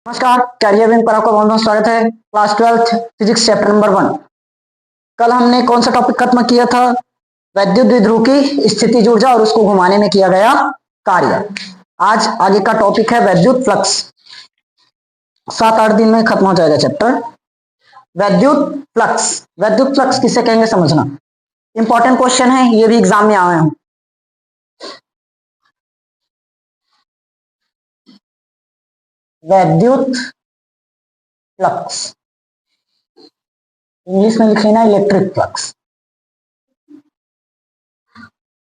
नमस्कार, career wing पर आपका बहुत बहुत स्वागत है। Class 12th physics chapter number 1। कल हमने कौन सा टॉपिक खत्म किया था? वैद्युत द्विध्रुव की स्थितिज ऊर्जा और उसको घुमाने में किया गया कार्य। आज आगे का टॉपिक है वैद्युत फ्लक्स। 7-8 दिन में खत्म हो जाएगा चैप्टर। वैद्युत फ्लक्स, वैद्युत फ्लक्स किसे कहेंगे समझना। इंपॉर्टेंट क्वेश्चन है, ये भी एग्जाम में आए हैं। वैद्युत फ्लक्स इंग्लिश में लिखे ना, इलेक्ट्रिक फ्लक्स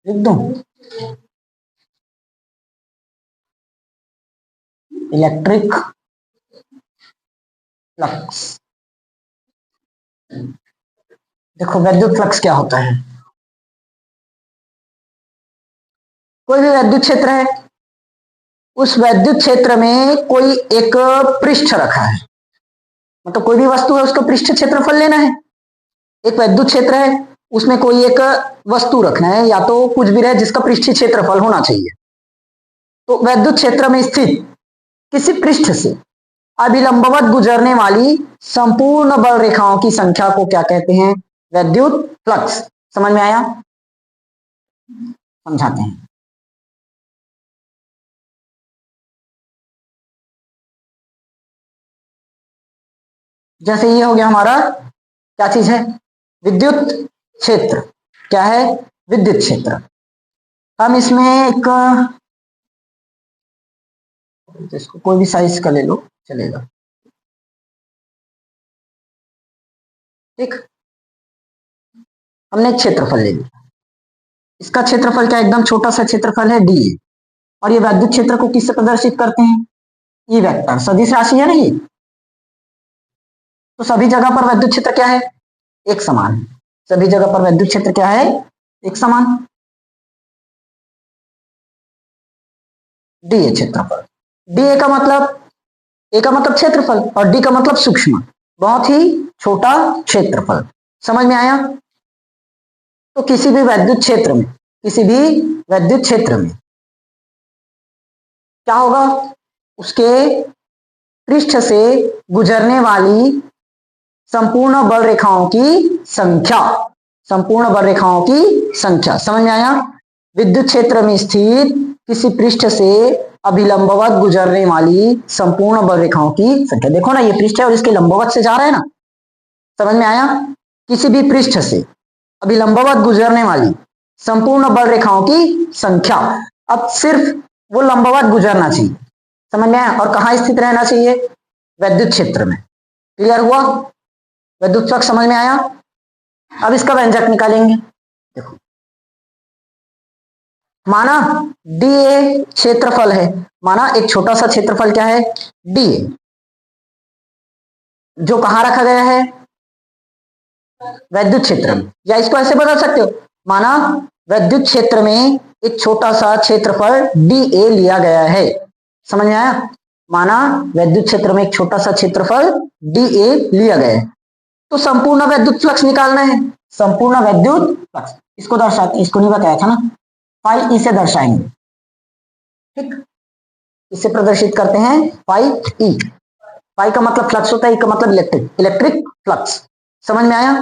लिख दूं। Electric flux. देखो वैद्युत फ्लक्स क्या होता है। कोई भी वैद्युत क्षेत्र है, उस वैद्युत क्षेत्र में कोई एक पृष्ठ रखा है, मतलब कोई भी वस्तु है उसका पृष्ठ क्षेत्रफल लेना है। एक वैद्युत क्षेत्र है, उसमें कोई एक वस्तु रखना है, या तो कुछ भी रहे जिसका पृष्ठीय क्षेत्रफल होना चाहिए। तो वैद्युत क्षेत्र में स्थित किसी पृष्ठ से अभिलंबवत गुजरने वाली संपूर्ण बल रेखाओं की संख्या को क्या कहते हैं? वैद्युत फ्लक्स। समझ में आया? समझाते हैं। जैसे ये हो गया हमारा क्या चीज है? विद्युत क्षेत्र। क्या है? विद्युत क्षेत्र। हम इसमें एक, इसको कोई भी साइज का ले लो चलेगा, ठीक। हमने एक क्षेत्रफल ले लिया, इसका क्षेत्रफल क्या एकदम छोटा सा क्षेत्रफल है डी, और ये वैद्युत क्षेत्र को किससे प्रदर्शित करते हैं? ई वेक्टर, सदिश राशि है ना ये। तो सभी जगह पर वैद्युत क्षेत्र क्या है? एक समान है। सभी जगह पर वैद्युत क्षेत्र क्या है? एक समान। डी ए क्षेत्रफल। डी ए का मतलब, ए का मतलब क्षेत्रफल और डी का मतलब सूक्ष्म, बहुत ही छोटा क्षेत्रफल। समझ में आया? तो किसी भी वैद्युत क्षेत्र में, किसी भी वैद्युत क्षेत्र में क्या होगा? उसके पृष्ठ से गुजरने वाली संपूर्ण बल रेखाओं की संख्या, संपूर्ण बल रेखाओं की संख्या। समझ में आया? विद्युत क्षेत्र में स्थित किसी पृष्ठ से अभिलंबवत गुजरने वाली संपूर्ण बल रेखाओं की संख्या। देखो ना, ये पृष्ठ है और इसके लंबवत से जा रहा है ना। समझ में आया? किसी भी पृष्ठ से अभिलंबवत गुजरने वाली संपूर्ण बल रेखाओं की संख्या। अब सिर्फ वो लंबवत गुजरना चाहिए। समझ में आया? और कहाँ स्थित रहना चाहिए? वैद्युत क्षेत्र में। क्लियर हुआ? वैद्युत फ्लक्स समझ में आया? अब इसका व्यंजक निकालेंगे। देखो, माना डी ए क्षेत्रफल है, माना एक छोटा सा क्षेत्रफल क्या है? डी ए, जो कहां रखा गया है? वैद्युत क्षेत्र में। या इसको ऐसे बदल सकते हो, माना वैद्युत क्षेत्र में एक छोटा सा क्षेत्रफल डी ए लिया गया है। समझ में आया? माना वैद्युत क्षेत्र में एक छोटा सा क्षेत्रफल डी ए लिया गया है, तो संपूर्ण वैद्युत फ्लक्स निकालना है। संपूर्ण वैद्युत फ्लक्स इसको दर्शाते, इसको नहीं बताया था ना, फाई ई से दर्शाएंगे, ठीक। इसे प्रदर्शित करते हैं फाई ई। फाई का मतलब फ्लक्स होता है, ई का मतलब इलेक्ट्रिक, इलेक्ट्रिक फ्लक्स। समझ में आया?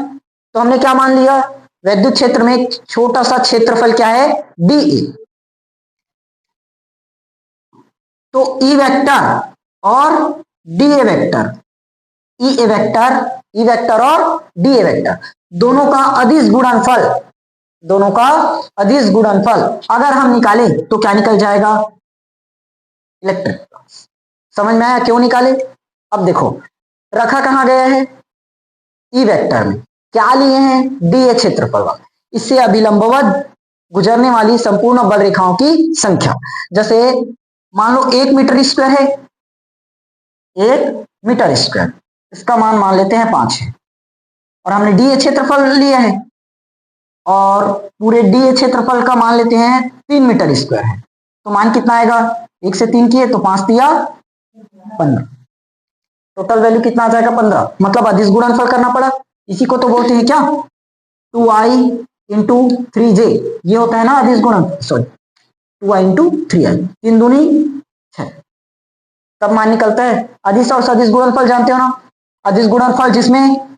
तो हमने क्या मान लिया? वैद्युत क्षेत्र में एक छोटा सा क्षेत्रफल क्या है? D A. तो ई वेक्टर और D A vector, E A vector, E vector और डी ए वेक्टर, दोनों का अदिश गुणनफल, दोनों का अदिश गुणनफल अगर हम निकालें तो क्या निकल जाएगा? Electric flux. समझ में आया क्यों निकाले? अब देखो, रखा कहां गया है? ई वेक्टर में। क्या लिए हैं? डी ए क्षेत्रफल वाला। इससे अभिलंबवत गुजरने वाली संपूर्ण बल रेखाओं की संख्या। जैसे मान लो 1 मीटर स्क्वायर है, 1 मीटर स्क्वायर, इसका मान मान लेते हैं 5 है, और हमने डी ए क्षेत्रफल लिया है, और पूरे डी ए क्षेत्रफल का मान लेते हैं 3 मीटर स्क्वायर है, तो मान कितना आएगा? 1 से 3 किए तो 5 दिया 15, टोटल वैल्यू कितना आ जाएगा? 15। मतलब अदिश गुणनफल करना पड़ा। इसी को तो बोलते हैं क्या? 2i इंटू 3j, ये होता है ना अदिश गुणनफल। सॉरी, 2i इंटू 3i, 3 दूनी 6। तब मान निकलता है। अदिश और सदिश गुणनफल जानते हो ना, अदिश गुणनफल जिसमें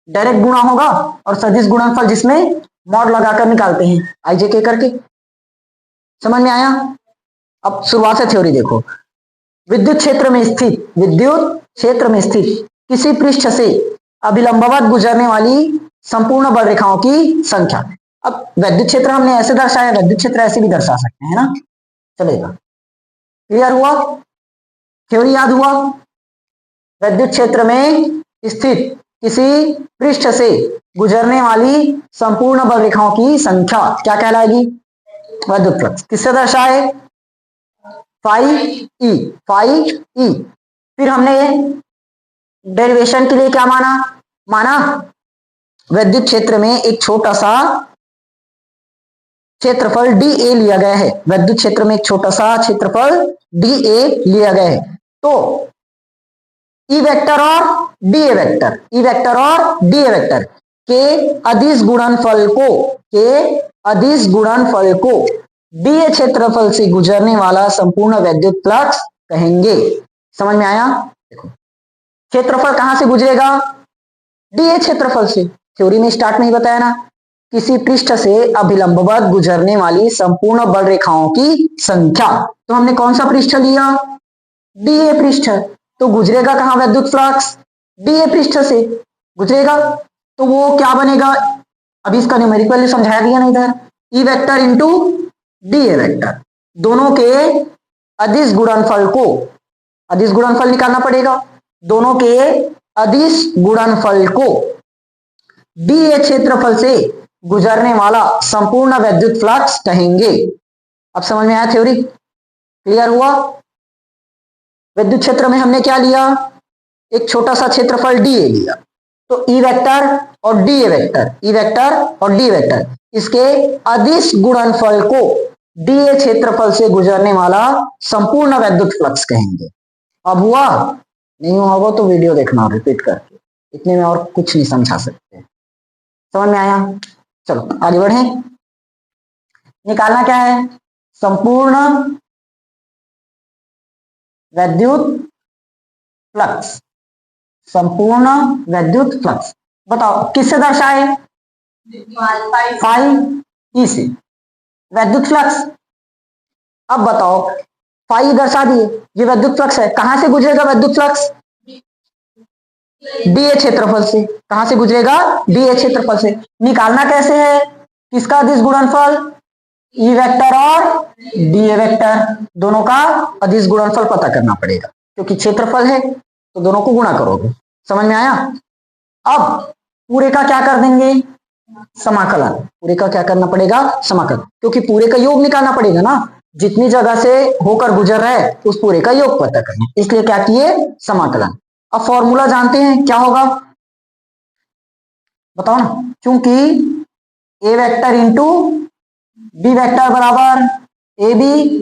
डायरेक्ट गुणा होगा और सदिश गुणनफल जिसमें मॉड लगाकर निकालते हैं आईजेके करके। समझ में आया? अब शुरुआत से थ्योरी देखो। विद्युत क्षेत्र में स्थित किसी पृष्ठ से अभिलंबवत गुजरने वाली संपूर्ण बल रेखाओं की संख्या। अब विद्युत क्षेत्र हमने ऐसे दर्शाया, विद्युत क्षेत्र ऐसे भी दर्शा सकते हैं ना, चलेगा। क्लियर हुआ? थ्योरी याद हुआ? विद्युत क्षेत्र में स्थित किसी पृष्ठ से गुजरने वाली संपूर्ण बल रेखाओं की संख्या क्या कहलाएगी? विद्युत फ्लक्स। किससे दर्शाए? Phi E. फिर हमने डेरिवेशन के लिए क्या माना विद्युत क्षेत्र में एक छोटा सा क्षेत्रफल डी ए लिया गया है। विद्युत क्षेत्र में एक छोटा सा क्षेत्रफल डी ए लिया गया है। तो ई वेक्टर और डी ए वेक्टर के अदिश गुणनफल को डी ए क्षेत्रफल से गुजरने वाला संपूर्ण विद्युत फ्लक्स कहेंगे। समझ में आया? देखो, क्षेत्रफल कहां से गुजरेगा? डी ए क्षेत्रफल से। थ्योरी में स्टार्ट में ही बताया ना, किसी पृष्ठ से अभिलंबवत गुजरने वाली संपूर्ण बल रेखाओं की संख्या। तो हमने कौन सा पृष्ठ लिया? डी ए पृष्ठ। तो गुजरेगा कहां विद्युत फ्लक्स? डी ए पृष्ठ से गुजरेगा। तो वो क्या बनेगा? अभी इसका न्यूमेरिक वैल्यू समझाया गया ना इधर, E vector into D A vector, दोनों के अदिश गुणनफल निकालना पड़ेगा। दोनों के अदिश गुणनफल को डी ए क्षेत्रफल से गुजरने वाला संपूर्ण विद्युत फ्लक्स कहेंगे। अब समझ में आया थ्योरी? क्लियर हुआ? विद्युत क्षेत्र में हमने क्या लिया? एक छोटा सा क्षेत्रफल डी ए लिया। तो ई वेक्टर और डी ए वेक्टर, इसके अदिश गुणनफल को डी ए क्षेत्रफल से गुजरने वाला संपूर्ण विद्युत फ्लक्स कहेंगे। अब हुआ? नहीं हुआ होगा तो वीडियो देखना रिपीट करके, इतने में और कुछ नहीं समझा सकते। समझ में आया? चलो आगे बढ़े। निकालना क्या है? संपूर्ण विद्युत फ्लक्स। बताओ किससे दर्शाए? फाई ई से विद्युत फ्लक्स। अब बताओ, फाई दर्शा दिए, ये विद्युत फ्लक्स है। कहां से गुजरेगा विद्युत फ्लक्स? डी ए क्षेत्रफल से। कहां से गुजरेगा? डी ए क्षेत्रफल से। निकालना कैसे है? किसका अदिश गुणनफल? ई वेक्टर और डी ए वेक्टर, दोनों का अदिश गुणनफल पता करना पड़ेगा, क्योंकि क्षेत्रफल है तो दोनों को गुणा करोगे। समझ में आया? अब पूरे का क्या कर देंगे? समाकलन। पूरे का क्या करना पड़ेगा? समाकलन, क्योंकि पूरे का योग निकालना पड़ेगा ना, जितनी जगह से होकर गुजर रहा है उस पूरे का योग पता करना, इसलिए क्या किए? समाकलन। अब फॉर्मूला जानते हैं क्या होगा? बताओ ना। चूंकि ए वेक्टर इंटू बी वेक्टर बराबर ए बी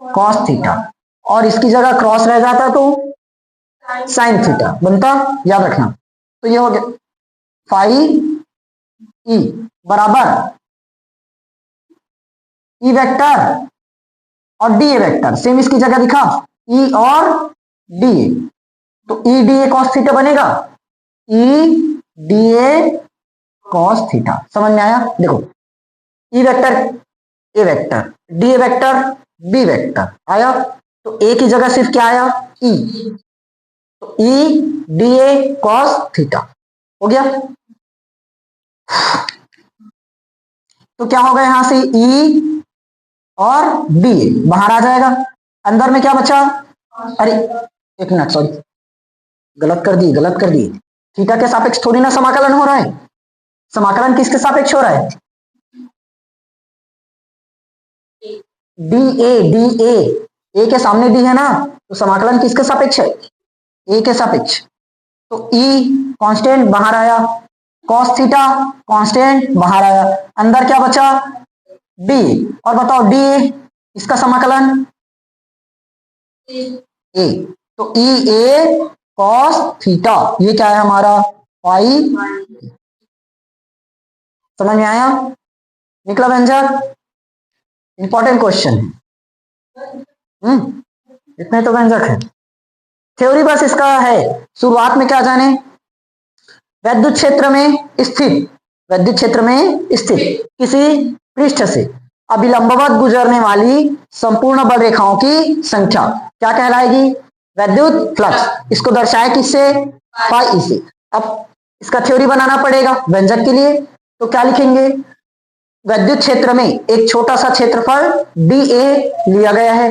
कॉस थीटा, और इसकी जगह क्रॉस रह जाता तो साइन थीटा बनता, याद रखना। तो ये हो गया फाई ई बराबर ई वेक्टर और डी ए वेक्टर, सेम इसकी जगह दिखा ई और डी ए, तो E D A cos theta बनेगा, E D A cos theta. समझ में आया? देखो, E vector A vector, D A vector B vector आया, तो ए की जगह सिर्फ क्या आया? ई, तो E D A cos theta हो गया। तो क्या होगा? यहां से ई और डी ए बाहर आ जाएगा, अंदर में क्या बचा? अरे एक मिनट, सॉरी, गलत कर दी। थीटा के सापेक्ष थोड़ी ना समाकलन हो रहा है। समाकलन किसके सापेक्ष हो रहा है? डी ए के सामने डी है ना, तो समाकलन किसके सापेक्ष है? ए के सापेक्ष। तो ई कांस्टेंट बाहर आया, कॉस थीटा कांस्टेंट बाहर आया, अंदर क्या बचा? डी। और बताओ डी इसका समाकलन ए, तो ई ए कॉस थीटा, ये क्या है हमारा? फाई। समझ में आया? निकला व्यंजक? इंपॉर्टेंट क्वेश्चन है। इतने तो व्यंजक है। थ्योरी बस इसका है। शुरुआत में क्या जाने, वैद्युत क्षेत्र में स्थित, वैद्युत क्षेत्र में स्थित किसी पृष्ठ से अभिलंबवत गुजरने वाली संपूर्ण बल रेखाओं की संख्या क्या कहलाएगी, वैद्युत फ्लक्स। इसको दर्शाए किससे, फाई से। अब इसका थ्योरी बनाना पड़ेगा व्यंजक के लिए, तो क्या लिखेंगे, वैद्युत क्षेत्र में एक छोटा सा क्षेत्रफल डी ए लिया गया है,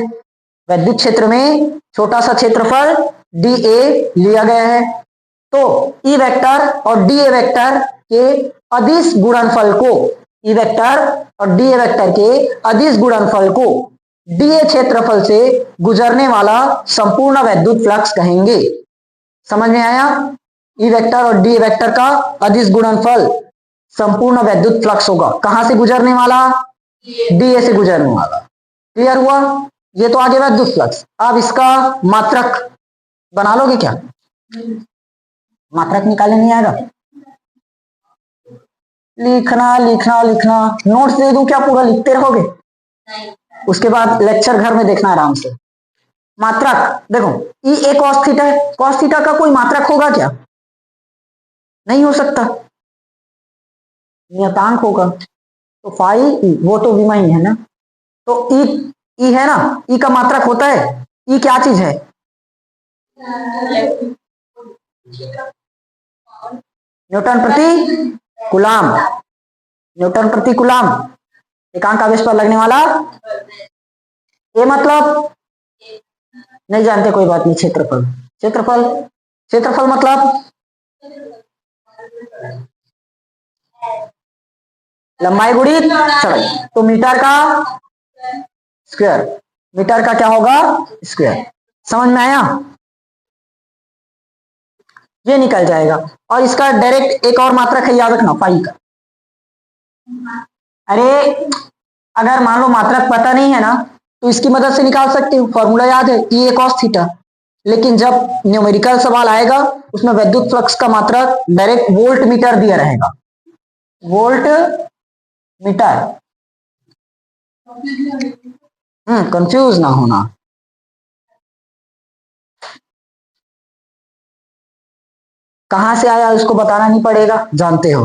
वैद्युत क्षेत्र में छोटा सा क्षेत्रफल डी ए लिया गया है, तो ई वेक्टर और डी ए वेक्टर के अदिश गुणनफल को, ई वेक्टर और डी ए वेक्टर के अदिश गुणनफल को डी ए क्षेत्रफल से गुजरने वाला संपूर्ण वैद्युत फ्लक्स कहेंगे। समझ में आया, ई वेक्टर और डी ए वेक्टर का अदिश गुणनफल संपूर्ण वैद्युत फ्लक्स होगा, कहां से गुजरने वाला, डी ए से गुजरने वाला। क्लियर हुआ, ये तो आगे वैद्युत फ्लक्स। अब इसका मात्रक बना लोगे क्या, मात्रक निकालने नहीं आएगा, लिखना लिखना लिखना, नोट्स दे दूं क्या पूरा लिखते रहोगे, उसके बाद लेक्चर घर में देखना आराम से। मात्रक देखो, ई ए कॉस थीटा है, कॉस थीटा का कोई मात्रक होगा क्या, नहीं हो सकता, नियतांक होगा, तो फाई ई, वो तो विमा ही है ना, तो ई है ना, ई का मात्रक होता है, ई क्या चीज है, न्यूटन प्रति कूलाम, न्यूटन प्रति कूलाम, एकांक आवेश पर लगने वाला, ये मतलब नहीं जानते कोई बात नहीं, क्षेत्रफल, क्षेत्रफल, क्षेत्रफल मतलब लंबाई गुणित चौड़ाई, तो मीटर का स्क्वायर, मीटर का क्या होगा, स्क्वायर। समझ में आया, ये निकल जाएगा। और इसका डायरेक्ट एक और मात्रक है, याद रखना, पाई का। अरे अगर मान लो मात्रक पता नहीं है ना, तो इसकी मदद से निकाल सकते हो, फॉर्मूला याद है, ई ए कॉस थीटा। लेकिन जब न्यूमेरिकल सवाल आएगा उसमें वैद्युत फ्लक्स का मात्रक डायरेक्ट वोल्ट मीटर दिया रहेगा, वोल्ट मीटर। कंफ्यूज ना होना। कहां से आया उसको बताना नहीं पड़ेगा, जानते हो,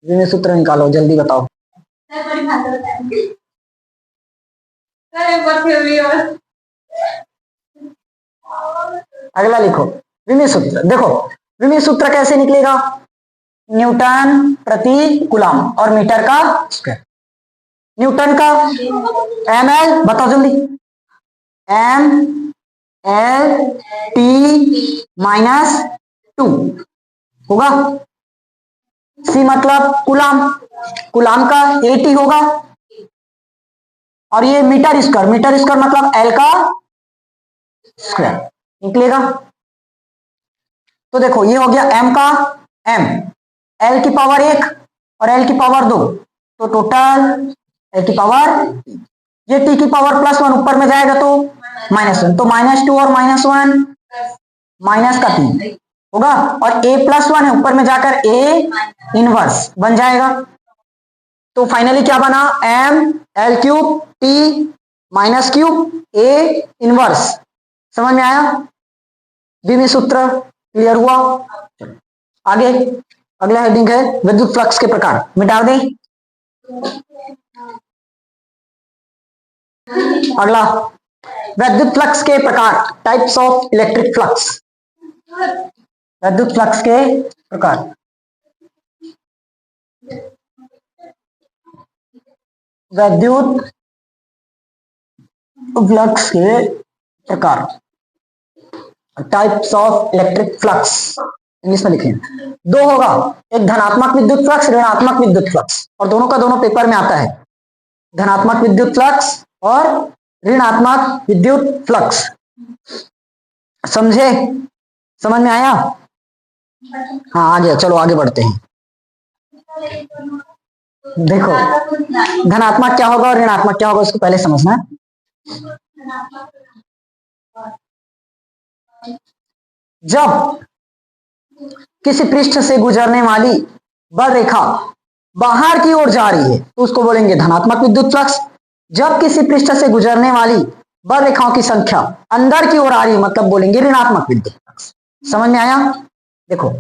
विमेय सूत्र निकालो, जल्दी बताओ। अगला लिखो विमेय सूत्र। देखो विमेय सूत्र कैसे निकलेगा, न्यूटन प्रति कूलाम और मीटर का स्क्वायर। न्यूटन का एम एल बताओ जल्दी, एम एल टी माइनस 2 होगा, सी मतलब कूलाम, कूलाम का एटी होगा, और ये मीटर स्क्वायर, मीटर स्क्वायर मतलब एल का स्क्वायर निकलेगा। तो देखो ये हो गया एम का एम, एल की पावर 1 और एल की पावर 2, तो टोटल एल की पावर, ये टी की पावर +1 ऊपर में जाएगा तो -1, तो -2 और -1 माइनस का 3 होगा, और a +1 है ऊपर में जाकर a इनवर्स बन जाएगा। तो फाइनली क्या बना, m l cube t minus cube a inverse. समझ में आया, विमेय सूत्र क्लियर हुआ। चलो आगे, अगला हेडिंग है विद्युत फ्लक्स के प्रकार, मिटा दें। अगला विद्युत फ्लक्स के प्रकार, टाइप्स ऑफ इलेक्ट्रिक फ्लक्स, विद्युत फ्लक्स के प्रकार। विद्युत फ्लक्स के प्रकार, types of electric flux, English में लिखें। 2 होगा, एक धनात्मक विद्युत फ्लक्स, ऋणात्मक विद्युत फ्लक्स, और दोनों का दोनों पेपर में आता है, धनात्मक विद्युत फ्लक्स और ऋणात्मक विद्युत फ्लक्स। समझे, समझ में आया, हाँ आ गया। चलो आगे बढ़ते हैं। देखो धनात्मक क्या होगा और ऋणात्मक क्या होगा उसको पहले समझना। जब किसी पृष्ठ से गुजरने वाली बल रेखा बाहर की ओर जा रही है तो उसको बोलेंगे धनात्मक विद्युत फ्लक्स। जब किसी पृष्ठ से गुजरने वाली बल रेखाओं की संख्या अंदर की ओर आ रही है, मतलब बोलेंगे ऋणात्मक विद्युत फ्लक्स। समझ में आया? देखो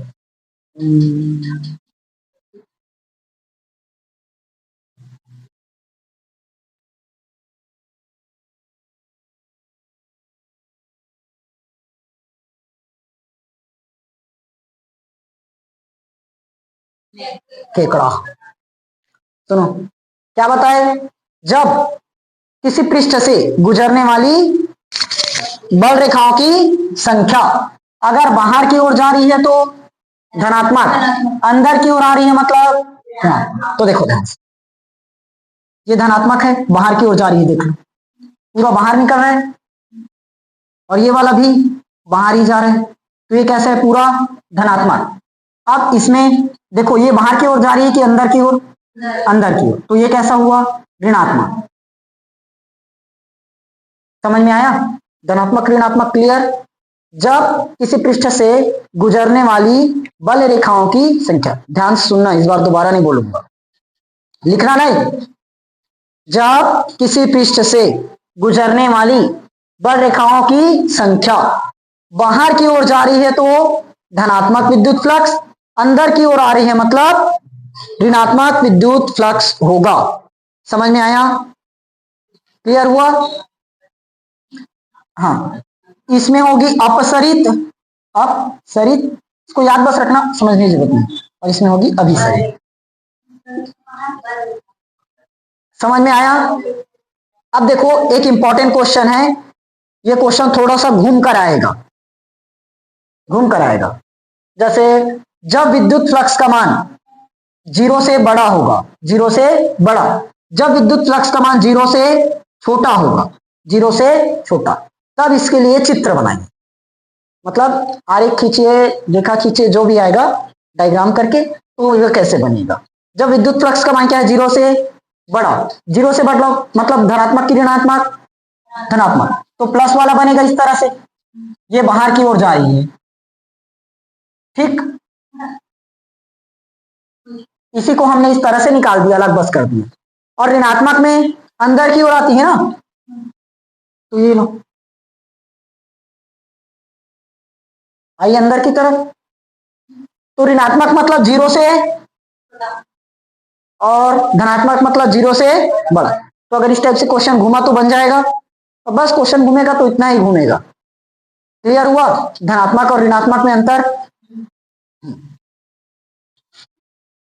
केकड़ा, सुनो क्या बताए, जब किसी पृष्ठ से गुजरने वाली बल रेखाओं की संख्या अगर बाहर की ओर जा रही है तो धनात्मक, अंदर की ओर आ रही है मतलब हाँ। तो देखो ध्यान से, ये धनात्मक है, बाहर की ओर जा रही है, देख लो पूरा बाहर निकल रहा है, और ये वाला भी बाहर ही जा रहा है, तो ये कैसा है, पूरा धनात्मक। अब इसमें देखो ये बाहर की ओर जा रही है कि अंदर की ओर, अंदर की ओर, तो ये कैसा हुआ, ऋणात्मक। समझ में आया? धनात्मक ऋणात्मक क्लियर। जब किसी पृष्ठ से गुजरने वाली बल रेखाओं की संख्या, ध्यान से सुनना, इस बार दोबारा नहीं बोलूंगा, लिखना नहीं। जब किसी पृष्ठ से गुजरने वाली बल रेखाओं की संख्या बाहर की ओर जा रही है तो धनात्मक विद्युत फ्लक्स, अंदर की ओर आ रही है मतलब ऋणात्मक विद्युत फ्लक्स होगा। समझ में आया? क्लियर हुआ? हाँ, इसमें होगी अपसरित, अपसरित, इसको याद बस रखना, समझने की जरूरत नहीं, और इसमें होगी अभिसरित। समझ में आया? अब देखो एक इंपॉर्टेंट क्वेश्चन है, ये क्वेश्चन थोड़ा सा घूम कर आएगा, घूम कर आएगा। जैसे जब विद्युत फ्लक्स का मान 0 से बड़ा होगा, 0 से बड़ा, जब विद्युत फ्लक्स का मान 0 से छोटा होगा, 0 से छोटा, तब इसके लिए चित्र बनाएंगे, मतलब आरेख खींचिए, रेखा खींचिए, जो भी आएगा डायग्राम करके, तो यह कैसे बनेगा। जब विद्युत फ्लक्स का मान क्या है, 0 से बड़ा, 0 से बड़ा मतलब धनात्मक की ऋणात्मक, धनात्मक, तो प्लस वाला बनेगा इस तरह से, ये बाहर की ओर जा रही है, ठीक। इसी को हमने इस तरह से निकाल दिया, अलग बस कर दिया, और ऋणात्मक में अंदर की ओर आती है ना, तो ये लो आई अंदर की तरफ, तो ऋणात्मक मतलब 0 से और धनात्मक मतलब 0 से बड़ा। तो अगर इस टाइप से क्वेश्चन घूमा तो बन जाएगा, तो बस क्वेश्चन घूमेगा तो इतना ही घूमेगा। क्लियर हुआ? धनात्मक और ऋणात्मक में अंतर।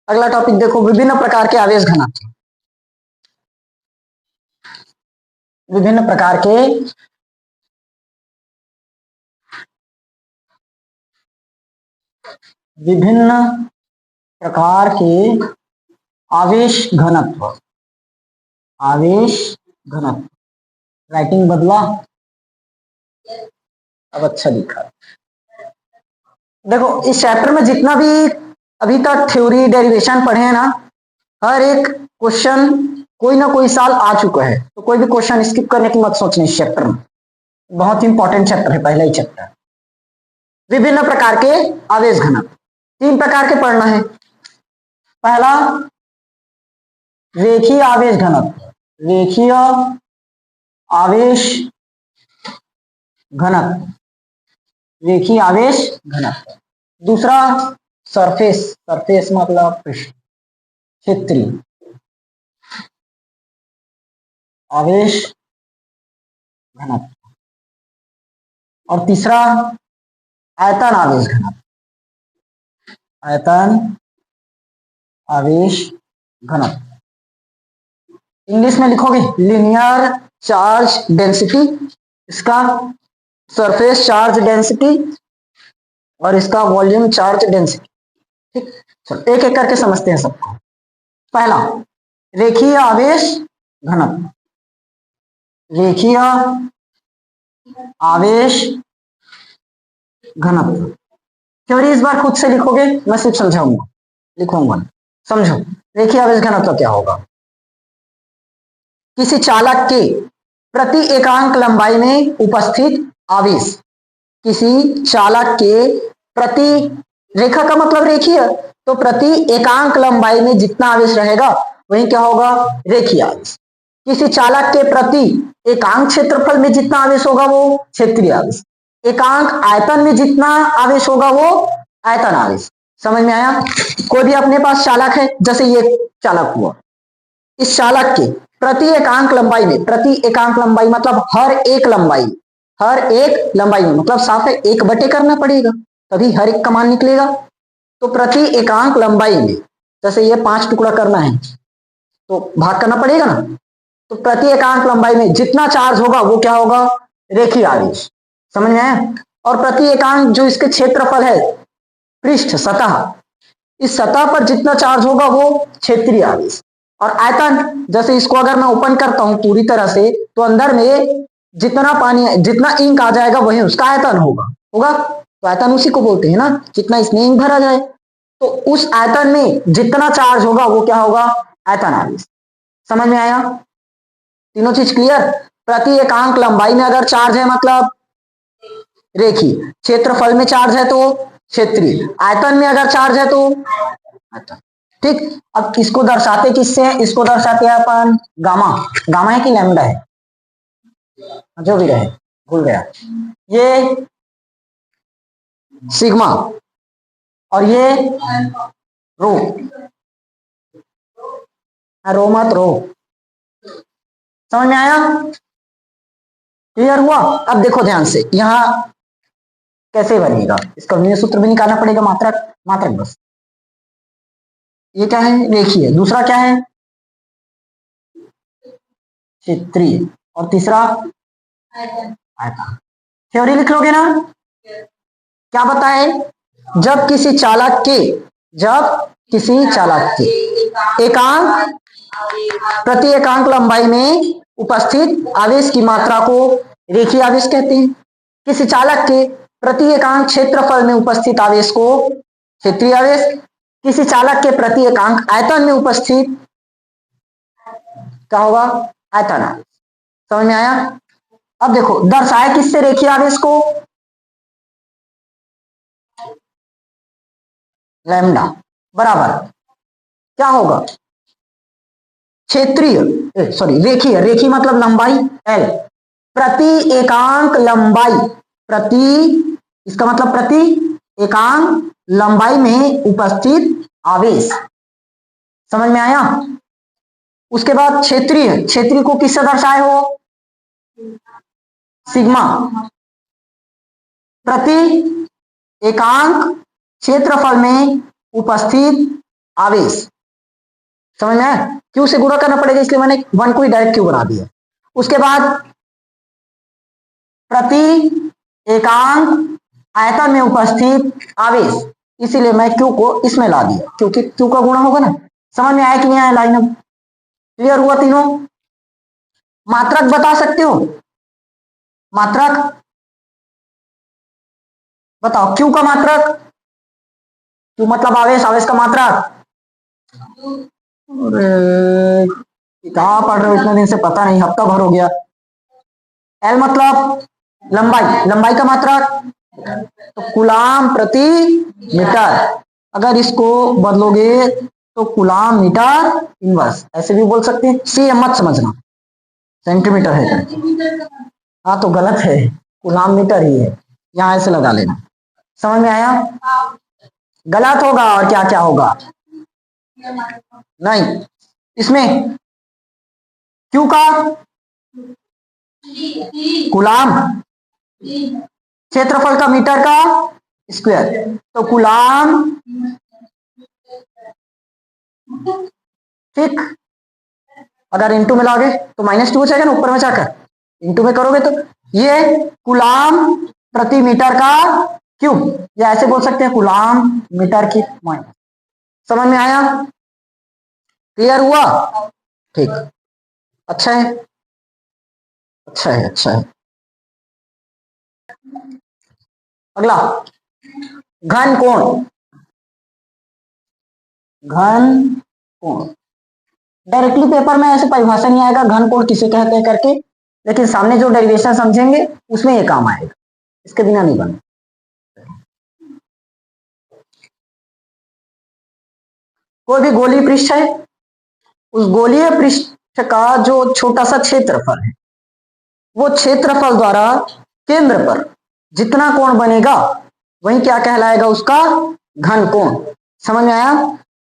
अगला टॉपिक देखो, विभिन्न प्रकार के आवेश घनत्व। विभिन्न प्रकार के विभिन्न प्रकार के आवेश घनत्व, आवेश घनत्व, राइटिंग बदला, अब अच्छा लिखा। देखो इस चैप्टर में जितना भी अभी तक थ्योरी डेरिवेशन पढ़े हैं ना, हर एक क्वेश्चन कोई ना कोई साल आ चुका है, तो कोई भी क्वेश्चन स्किप करने की मत सोचना इस चैप्टर में, बहुत इंपॉर्टेंट चैप्टर है, पहला ही चैप्टर। विभिन्न प्रकार के आवेश घनत्व, 3 प्रकार के पढ़ना है। पहला रेखीय आवेश घनत्व, रेखीय आवेश घनत्व, रेखीय आवेश घनत्व। दूसरा सरफेस, सरफेस मतलब पृष्ठ, क्षेत्रीय आवेश घनत्व। और तीसरा आयतन आवेश घनत्व, आयतन आवेश घनत्व। इंग्लिश में लिखोगे लीनियर चार्ज डेंसिटी, इसका सरफेस चार्ज डेंसिटी, और इसका वॉल्यूम चार्ज डेंसिटी। ठीक, चलो एक एक करके समझते हैं सबको। पहला रेखीय आवेश घनत्व, रेखीय आवेश घनत्व। थ्योरी इस बार खुद से लिखोगे, मैं सिर्फ समझाऊंगा, लिखूंगा, समझो। रेखीय आवेश घनत्व क्या होगा, किसी चालक के प्रति एकांक लंबाई में उपस्थित आवेश, किसी चालक के प्रति, रेखा का मतलब रेखीय, तो प्रति एकांक लंबाई में जितना आवेश रहेगा वही क्या होगा, रेखीय आवेश। किसी चालक के प्रति एकांक क्षेत्रफल में जितना आवेश होगा वो क्षेत्रीय आवेश, एकांक आयतन में जितना आवेश होगा वो आयतन आवेश। समझ में आया? कोई भी अपने पास चालक है, जैसे ये चालक हुआ, इस चालक के प्रति एकांक लंबाई में, प्रति एकांक लंबाई मतलब हर एक लंबाई में मतलब साफ है, 1/, करना पड़ेगा तभी हर एक का मान निकलेगा। तो प्रति एकांक लंबाई में, जैसे ये 5 टुकड़ा करना है तो भाग करना पड़ेगा ना, तो प्रति एकांक लंबाई में जितना चार्ज होगा वो क्या होगा? रेखीय आवेश। समझ में आया? और प्रति एकांक जो इसके क्षेत्रफल है, पृष्ठ सतह, इस सतह पर जितना चार्ज होगा वो क्षेत्रीय आवेश। और आयतन, जैसे इसको अगर मैं ओपन करता हूं पूरी तरह से तो अंदर में जितना पानी, जितना इंक आ जाएगा वही उसका आयतन होगा तो आयतन उसी को बोलते हैं ना, जितना इसमें इंक भरा जाए तो उस आयतन में जितना चार्ज होगा वो क्या होगा? आयतन आवेश। समझ में आया? तीनों चीज क्लियर? प्रति एकांक लंबाई में अगर चार्ज है मतलब रेखीय, क्षेत्रफल में चार्ज है तो क्षेत्रीय, आयतन में अगर चार्ज है तो आयतन। ठीक, अब इसको दर्शाते किससे हैं? इसको दर्शाते हैं अपन गामा है कि लैम्डा है, जो भी रहे, भूल गया, ये सिग्मा और ये रो, मत रो। समझ में आया? क्लियर हुआ? अब देखो ध्यान से, यहां कैसे बनेगा, इसका विनिमय सूत्र भी निकालना पड़ेगा, मात्रक बस। ये क्या है? रेखीय। दूसरा क्या है? क्षेत्रीय। और तीसरा आयतन। थ्योरी लिख लोगे ना? क्या बताए? जब किसी चालक के एकांक, प्रति एकांक लंबाई में उपस्थित आवेश की मात्रा को रेखीय आवेश कहते हैं। किसी चालक के प्रति एकांक क्षेत्रफल में उपस्थित आवेश को क्षेत्रीय आवेश, किसी चालक के प्रति एकांक आयतन में उपस्थित क्या होगा? आयतन आवेश। समझ में आया? अब देखो दर्शाए किससे रेखीय आवेश को? लैम्डा बराबर क्या होगा? क्षेत्रीय, रेखीय मतलब लंबाई L, प्रति एकांक लंबाई, इसका मतलब प्रति एकांक लंबाई में उपस्थित आवेश। समझ में आया? उसके बाद क्षेत्रीय को किससे दर्शाए हो? सिग्मा, प्रति एकांक क्षेत्रफल में उपस्थित आवेश। समझ में आया? क्यू से गुणा करना पड़ेगा इसलिए मैंने 1 को ही डायरेक्ट क्यू बना दिया। उसके बाद प्रति एकांक आयतन में उपस्थित आवेश, इसीलिए मैं क्यू को इसमें ला दिया क्योंकि क्यू का गुणा होगा ना। समझ में आया कि नहीं आया? लाइन अब क्लियर हुआ तीनों? मात्रक बता सकते हो? मात्रक बताओ। क्यू का मात्रक, क्यू मतलब आवेश का मात्रक। अरे कहाँ पढ़ रहे हो इतने दिन से? पता नहीं, हफ्ता भर हो गया। एल मतलब लंबाई का मात्रक, तो कूलाम प्रति मीटर। अगर इसको बदलोगे तो कूलाम मीटर इनवर्स, ऐसे भी बोल सकते हैं। सी मत समझना, सेंटीमीटर है। हाँ तो गलत है, कूलाम मीटर ही है, यहाँ ऐसे लगा लेना। समझ में आया? गलत होगा और क्या क्या होगा? नहीं, इसमें क्यू का कूलाम, क्षेत्रफल का मीटर का स्क्वायर, तो कूलाम। ठीक, अगर इंटू में लाओगे तो -2 हो जाएगा ना, ऊपर में जाकर इंटू में करोगे तो ये कूलाम प्रति मीटर का क्यूब, या ऐसे बोल सकते हैं कूलाम मीटर की माइनस। समझ में आया? क्लियर हुआ? ठीक, अच्छा है, अच्छा है, अच्छा है। अगला घन कोण। डायरेक्टली पेपर में ऐसे परिभाषा नहीं आएगा घन कोण किसे कहते हैं करके, लेकिन सामने जो डेरिवेशन समझेंगे उसमें ये काम आएगा, इसके बिना नहीं बने। कोई भी गोलीय पृष्ठ है, उस गोलीय पृष्ठ पृष्ठ का जो छोटा सा क्षेत्रफल है, वो क्षेत्रफल द्वारा केंद्र पर जितना कोण बनेगा वही क्या कहलाएगा, उसका घन कोण। समझ में आया?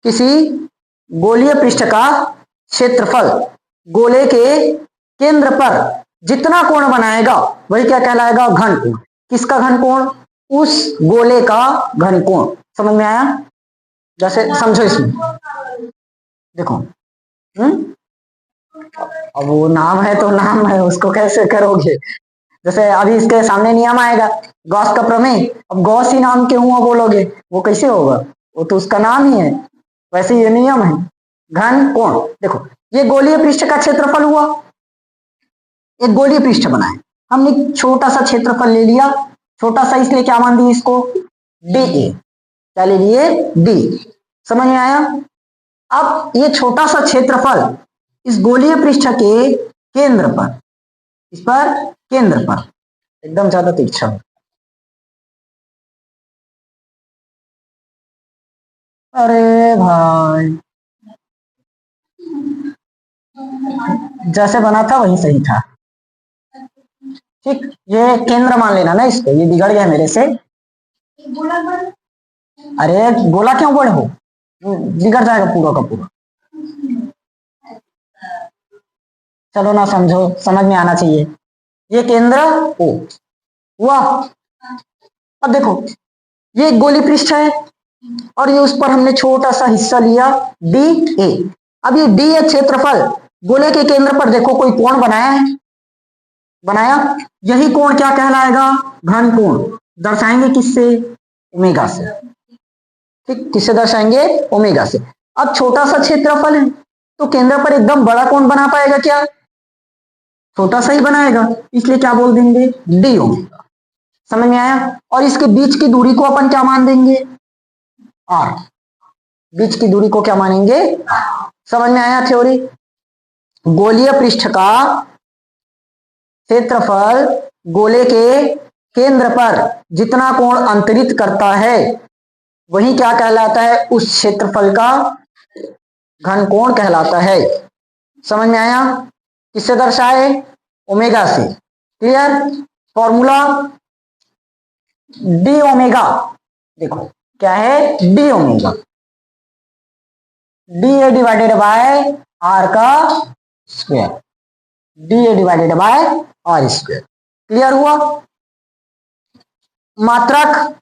किसी गोलीय पृष्ठ का क्षेत्रफल गोले के केंद्र पर जितना कोण बनाएगा वही क्या कहलाएगा, घन कोण। किसका घन कोण? उस गोले का घन कोण। समझ में आया? जैसे समझो इसमें देखो, अब वो नाम है तो नाम है, उसको कैसे करोगे? जैसे अभी इसके सामने नियम आएगा गॉस का प्रमेय, अब गॉस ही नाम के हुआ बोलोगे, वो कैसे होगा? वो तो उसका नाम ही है। वैसे ये नियम है घन कोण। देखो ये गोलीय पृष्ठ का क्षेत्रफल हुआ, एक गोलीय पृष्ठ बनाए, हमने छोटा सा क्षेत्रफल ले लिया, छोटा सा इसलिए क्या मान दी इसको, डी ए। क्या ले लिए? डी। समझ में आया? अब ये छोटा सा क्षेत्रफल इस गोलीय पृष्ठ के केंद्र पर, इस पर केंद्र पर एकदम ज्यादा तिरछा हो। अरे भाई जैसे बना था वही सही था। ठीक, ये केंद्र मान लेना ना इसको, ये बिगड़ गया मेरे से। अरे गोला क्यों बड़े हो, बिगड़ जाएगा पूरा का पूरा। चलो ना, समझो, समझ में आना चाहिए। ये केंद्र ओ हुआ। अब देखो ये गोली पृष्ठ है और ये उस पर हमने छोटा सा हिस्सा लिया डी ए। अब ये डी ए क्षेत्रफल गोले के केंद्र पर देखो कोई कोण बनाया है, बनाया, यही कोण क्या कहलाएगा, घन कोण। दर्शाएंगे किससे? ओमेगा से। ठीक, किससे दर्शाएंगे? ओमेगा से। अब छोटा सा क्षेत्रफल है तो केंद्र पर एकदम बड़ा कोण बना पाएगा क्या? छोटा सा ही बनाएगा, इसलिए क्या बोल देंगे, डी ओमेगा। समझ में आया? और इसके बीच की दूरी को अपन क्या मान देंगे, आर। बीच की दूरी को क्या मानेंगे? समझ में आया थ्योरी? गोलीय पृष्ठ का क्षेत्रफल गोले के केंद्र पर जितना कोण अंतरित करता है वही क्या कहलाता है, उस क्षेत्रफल का घन कोण कहलाता है। समझ में आया? किससे दर्शाए? ओमेगा से। क्लियर? फॉर्मूला डी ओमेगा, देखो क्या है, D omega, D A divided by R का square, D A divided by R square. Clear हुआ? मात्रक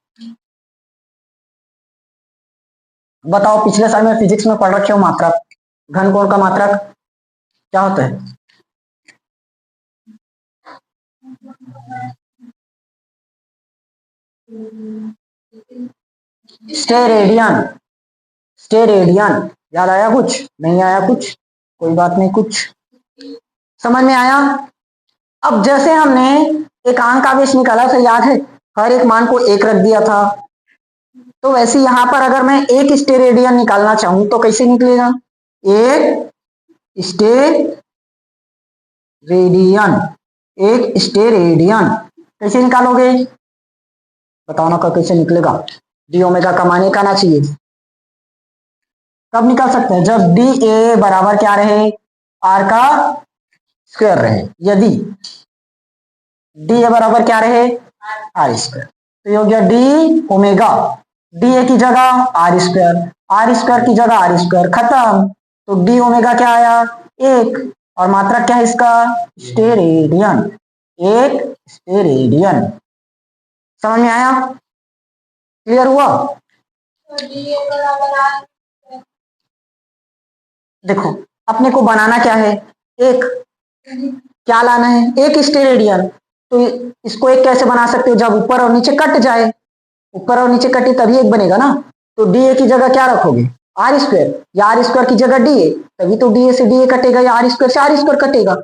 बताओ, पिछले साल में फिजिक्स में पढ़ रखे हो मात्रक, घन कोण का मात्रक क्या होता है? स्टेरेडियन। स्टेरेडियन याद आया? कुछ नहीं आया? कुछ कोई बात नहीं, कुछ समझ में आया? अब जैसे हमने एक अंक आवेश निकाला था, याद है, हर एक मान को एक रख दिया था, तो वैसे यहां पर अगर मैं एक स्टेरेडियन निकालना चाहूं तो कैसे निकलेगा? एक स्टेरेडियन, एक स्टेरेडियन कैसे निकालोगे? बताओ ना कैसे निकलेगा? डी ओमेगा का मान एक आना चाहिए। कब निकाल सकते हैं? जब डी ए बराबर क्या रहे, आर का स्क्वायर रहे। यदि डी ए बराबर क्या रहे, आर स्क्वायर, तो ये हो गया डी ओमेगा, डी ए की जगह आर स्क्वायर की जगह आर स्क्वायर, खत्म। तो डी ओमेगा क्या आया, एक, और मात्रक क्या है इसका, स्टेरेडियन, एक स्टेरेडियन। समझ में आया? क्लियर हुआ? देखो अपने को बनाना क्या है, एक, क्या लाना है, एक स्टेरेडियन। तो इसको एक कैसे बना सकते हो, जब ऊपर और नीचे कट जाए, ऊपर और नीचे कटे तभी एक बनेगा ना। तो डी ए की जगह क्या रखोगे, आर स्क्वायर, या आर स्क्वायर की जगह डी ए, तभी तो डी ए से डी ए कटेगा, या आर स्क्वायर से आर स्क्वायर कटेगा।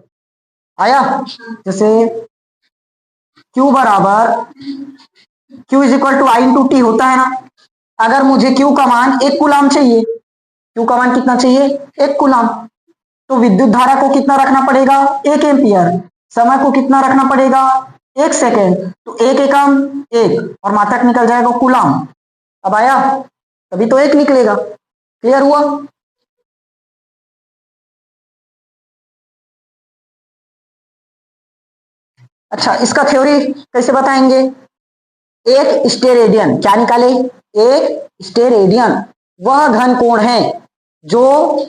आया? जैसे Q बराबर Q is equal to I into T होता है ना। अगर मुझे Q का मान एक कूलाम चाहिए, Q का मान कितना चाहिए, एक कूलाम, तो विद्युत धारा को कितना रखना पड़ेगा, एक एम्पियर, समय को कितना रखना पड़ेगा, एक सेकेंड, तो एक एकम एक, और मात्रक निकल जाएगा कूलाम। अब आया? तभी तो एक निकलेगा। क्लियर हुआ? अच्छा, इसका थ्योरी कैसे बताएंगे? एक स्टेरेडियन क्या निकाले? एक स्टेरेडियन वह घन कोण है जो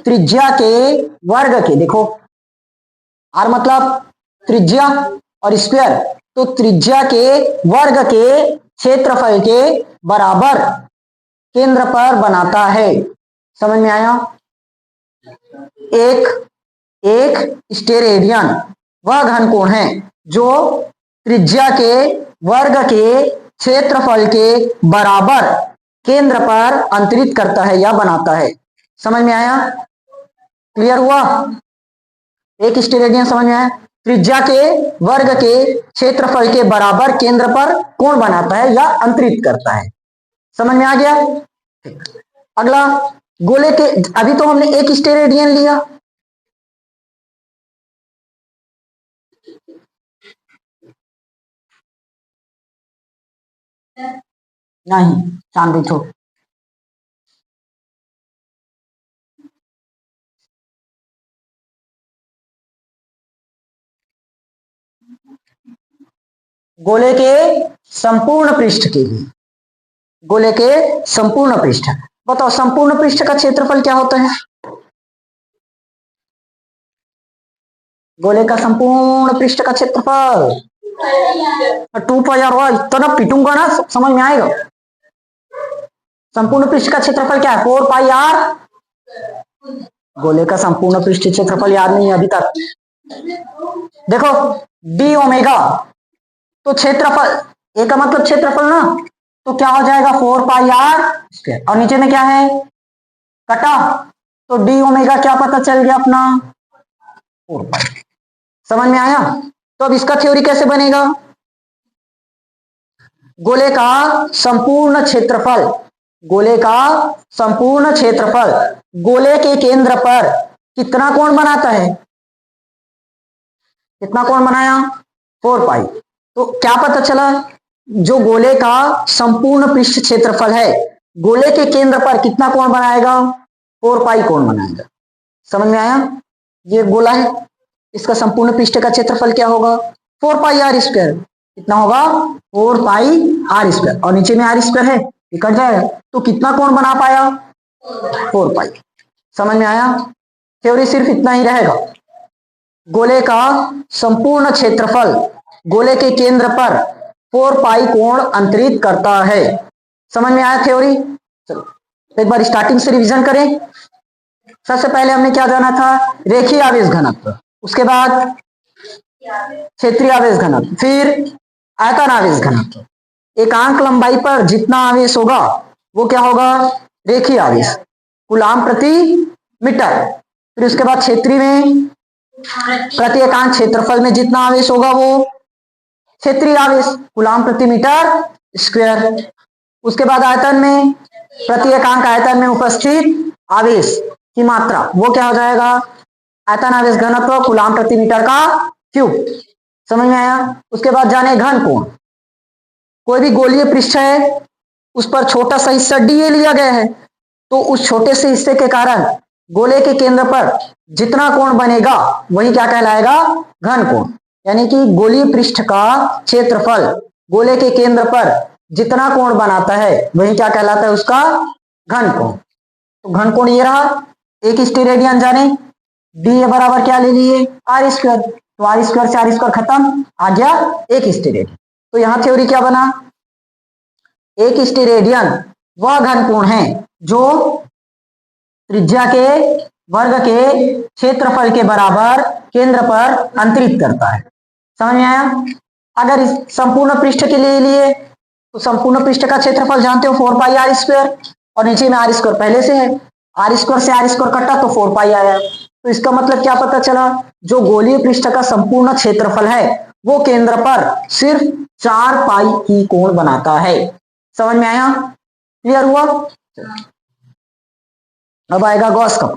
त्रिज्या के वर्ग के, देखो आर मतलब त्रिज्या और स्क्वायर, तो त्रिज्या के वर्ग के क्षेत्रफल के बराबर केंद्र पर बनाता है। समझ में आया? एक स्टेरेडियन वह घन कोण है जो त्रिज्या के वर्ग के क्षेत्रफल के बराबर केंद्र पर अंतरित करता है या बनाता है। समझ में आया? क्लियर हुआ? एक स्टेरेडियन समझ में आया? त्रिज्या के वर्ग के क्षेत्रफल के बराबर केंद्र पर कोण बनाता है या अंतरित करता है। समझ में आ गया? अगला, गोले के, अभी तो हमने एक स्टेरेडियन लिया, नहीं शांति छो, गोले के संपूर्ण पृष्ठ के लिए, गोले के संपूर्ण पृष्ठ, बताओ संपूर्ण पृष्ठ का क्षेत्रफल क्या होता है? गोले का संपूर्ण पृष्ठ का क्षेत्रफल 2πr हुआ। इतना पीटूंगा ना समझ में आएगा। संपूर्ण पृष्ठ का क्षेत्रफल क्या है? 4πr। गोले का संपूर्ण पृष्ठ क्षेत्रफल याद नहीं है अभी तक। देखो डी ओमेगा, तो क्षेत्रफल, ए का मतलब क्षेत्रफल ना, तो क्या हो जाएगा 4πr और नीचे में क्या है? कटा, तो डी ओमेगा क्या पता चल गया अपना? 4π। समझ में आया? तो अब इसका थ्योरी कैसे बनेगा? गोले का संपूर्ण क्षेत्रफल, गोले का संपूर्ण क्षेत्रफल गोले के केंद्र पर कितना कोण बनाता है? कितना कोण बनाया? 4π। तो क्या पता चला? जो गोले का संपूर्ण पृष्ठ क्षेत्रफल है गोले के केंद्र पर कितना कोण बनाएगा? 4π कोण बनाएगा। समझ में आया? ये गोला है, इसका संपूर्ण पृष्ठ का क्षेत्रफल क्या होगा? 4πr²। कितना होगा? 4πr², और नीचे में r² है, ये कट जाएगा, तो कितना कोण बना पाया? 4π। समझ में आया? थ्योरी सिर्फ इतना ही रहेगा, गोले का संपूर्ण क्षेत्रफल गोले के केंद्र पर 4π कोण अंतरित करता है। समझ में आया थ्योरी? चलो एक बार स्टार्टिंग से रिवीजन करें। सबसे पहले हमने क्या जाना था? रेखीय आवेश घनत्व, उसके बाद क्षेत्रीय आवेश घनत्व, फिर आयतन आवेश घनत्व। एकांक लंबाई पर जितना आवेश होगा वो क्या होगा? रेखीय आवेश, कूलाम प्रति मीटर। फिर उसके बाद क्षेत्रीय में प्रति एकांक क्षेत्रफल में जितना आवेश होगा वो क्षेत्रीय आवेश, कूलाम प्रति मीटर स्क्वायर। उसके बाद आयतन में प्रति एकांक आयतन में उपस्थित आवेश की मात्रा, वो क्या हो जाएगा? आयतन आवेश घनत्व कूलाम प्रति मीटर का क्यूब। समझ में आया? उसके बाद जाने घन कोण, कोई भी गोलीय पृष्ठ है उस पर छोटा सा हिस्सा डीए लिया गया है, तो उस छोटे से हिस्से के कारण गोले के केंद्र पर जितना कोण बनेगा वही क्या कहलाएगा? घन कोण। यानी कि गोलीय पृष्ठ का क्षेत्रफल गोले के केंद्र पर जितना कोण बनाता है वही क्या कहलाता है? उसका घन कोण। तो घन कोण ये रहा, एक स्टेरेडियन जाने, डी बराबर क्या ले लिए? r², तो r² से r² खत्म, आ गया एक स्टेरेडियन। तो यहां थ्योरी क्या बना? एक स्टेरेडियन वह घन कोण है जो त्रिज्या के वर्ग के क्षेत्रफल के बराबर केंद्र पर अंतरित करता है। समझ में आया? अगर इस संपूर्ण पृष्ठ के लिए तो संपूर्ण पृष्ठ का क्षेत्रफल जानते हो 4πr², और नीचे में r² पहले से है, r² से r² कटा तो 4π आया। तो इसका मतलब क्या पता चला? जो गोलीय पृष्ठ का संपूर्ण क्षेत्रफल है वो केंद्र पर सिर्फ 4π की कोण बनाता है। समझ में आया? क्लियर हुआ? अब आएगा गॉस का,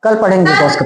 कल पढ़ेंगे गॉस का।